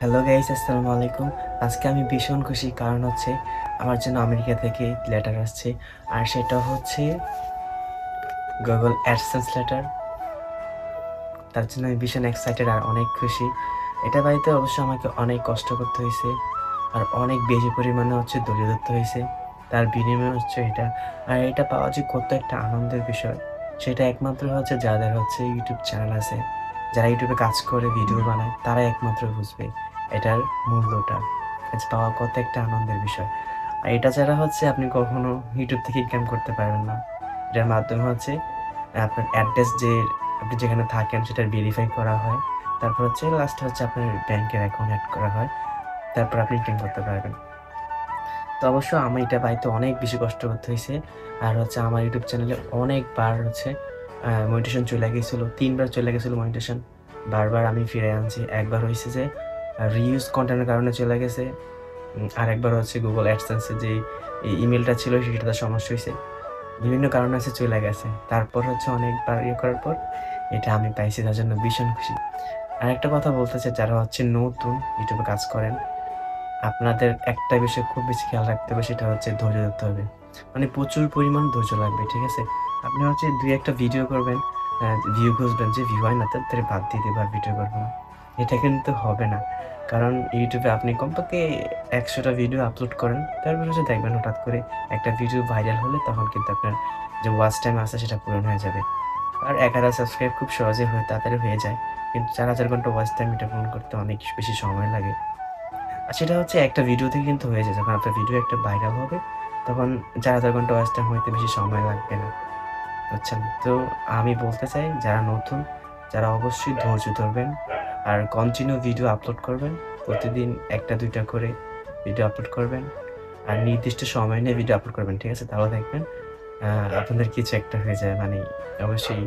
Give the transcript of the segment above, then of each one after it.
Hello guys, আসসালামু আলাইকুম। আজকে আমি ভীষণ খুশি, কারণ হচ্ছে আমার জন্য আমেরিকা থেকে লেটার আসছে। আর সেটা হচ্ছে গুগল অ্যাডসেন্স লেটার। তার জন্য আমি ভীষণ এক্সাইটেড আর অনেক খুশি। এটা পাইতে অবশ্য আমাকে অনেক কষ্ট করতে হয়েছে, আর অনেক বেশি পরিমাণে ধৈর্য ধরতে হয়েছে। তার বিনিময়ে হচ্ছে এটা। আর এটা পাওয়া যে কত একটা আনন্দের বিষয়, সেটা একমাত্র যাদের ইউটিউব চ্যানেল আছে, যারা ইউটিউবে কাজ করে ভিডিও বানায়, তারাই একমাত্র বুঝবে এটার মূল্যটা। আজ পাওয়া কত একটা আনন্দের বিষয়। আর এটা ছাড়া আপনি কখনো ইউটিউব থেকে ইনকাম করতে পারবেন না। এটার মাধ্যমে আপনার অ্যাড্রেস আপনি যেখানে থাকেন সেটা ভেরিফাই করা হয়। তারপর লাস্টে আপনার ব্যাংকের অ্যাকাউন্ট এড করা হয়। তারপর আপনি ইনকাম করতে পারবেন। তো অবশ্য আমি এটা পাইতে অনেক বেশি কষ্ট করতে হইছে। আর আমার ইউটিউব চ্যানেলে অনেকবার মনিটাইজেশন চইলা গেছিল। ৩ বার চইলা গেছিল মনিটাইজেশন। বারবার আমি ফিরাই আনছি। একবার হইছে যে রিইউজ কনটেন্ট এর কারণে চইলা গেছে। আরেকবার Google AdSense এর যে ইমেইলটা ছিল সেটাতে সমস্যা হইছে। বিভিন্ন কারণে চইলা গেছে। তারপর অনেকবার করার পর এটা আমি পাইছি, তার জন্য ভীষণ খুশি। আরেকটা কথা বলতে চাই, যারা নতুন ইউটিউবে কাজ করেন, আপনাদের একটা বিষয় খুব বেশি খেয়াল রাখতে হবে, সেটা ধৈর্য ধরতে হবে। মানে প্রচুর পরিমাণ ধৈর্য লাগবে, ঠিক আছে? আপনি ২-১ টা ভিডিও করবেন, ভিউ খুঁজবেন, যে ভিউ হয় না তাড়াতাড়ি বাদ দিয়ে দিবেন আর ভিডিও করবেন না। এটা কিন্তু হবে না। কারণ ইউটিউবে আপনি কমপক্ষে ১০০ টা ভিডিও আপলোড করেন, তারপর দেখবেন হঠাৎ করে একটা ভিডিও ভাইরাল হলে তখন কিন্তু আপনার যে ওয়াচ টাইম আছে সেটা পূরণ হয়ে যাবে। আর ১,০০০ সাবস্ক্রাইব খুব সহজেই তাড়াতাড়ি হয়ে যায়। কিন্তু ৪,০০০ ঘন্টা ওয়াচ টাইম এটা পূরণ করতে অনেক বেশি সময় লাগে। আর সেটা একটা ভিডিও থেকে কিন্তু হয়ে যায়। যখন আপনার ভিডিও একটা ভাইরাল হবে, তখন ৪,০০০ ঘন্টা ওয়াচ টাইম হইতে বেশি সময় লাগবে না। বুঝছেন? তো আমি বলতে চাই, যারা নতুন, যারা অবশ্যই ধৈর্য ধরবেন আর কন্টিনিউ ভিডিও আপলোড করবেন। প্রতিদিন ১ টা ২ টা করে ভিডিও আপলোড করবেন। আর নির্দিষ্ট সময় নিয়ে ভিডিও আপলোড করবেন। ঠিক আছে? তাহলে দেখবেন আ আপনাদের কিছু একটা হয়ে যায়। মানে অবশ্যই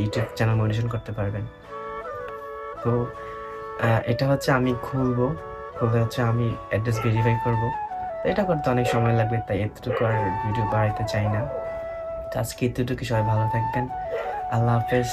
ইউটিউব চ্যানেল মনিটাইজেশন করতে পারবেন। তো এটা আমি খুলবো। খুলে আমি অ্যাড্রেস ভেরিফাই করব। তো এটা করতে অনেক সময় লাগবে, তাই এতটুকু আর ভিডিও বাড়াইতে চাই না। তো আজকে এতটুকুই। সবাই ভালো থাকবেন। আল্লাহ হাফেজ।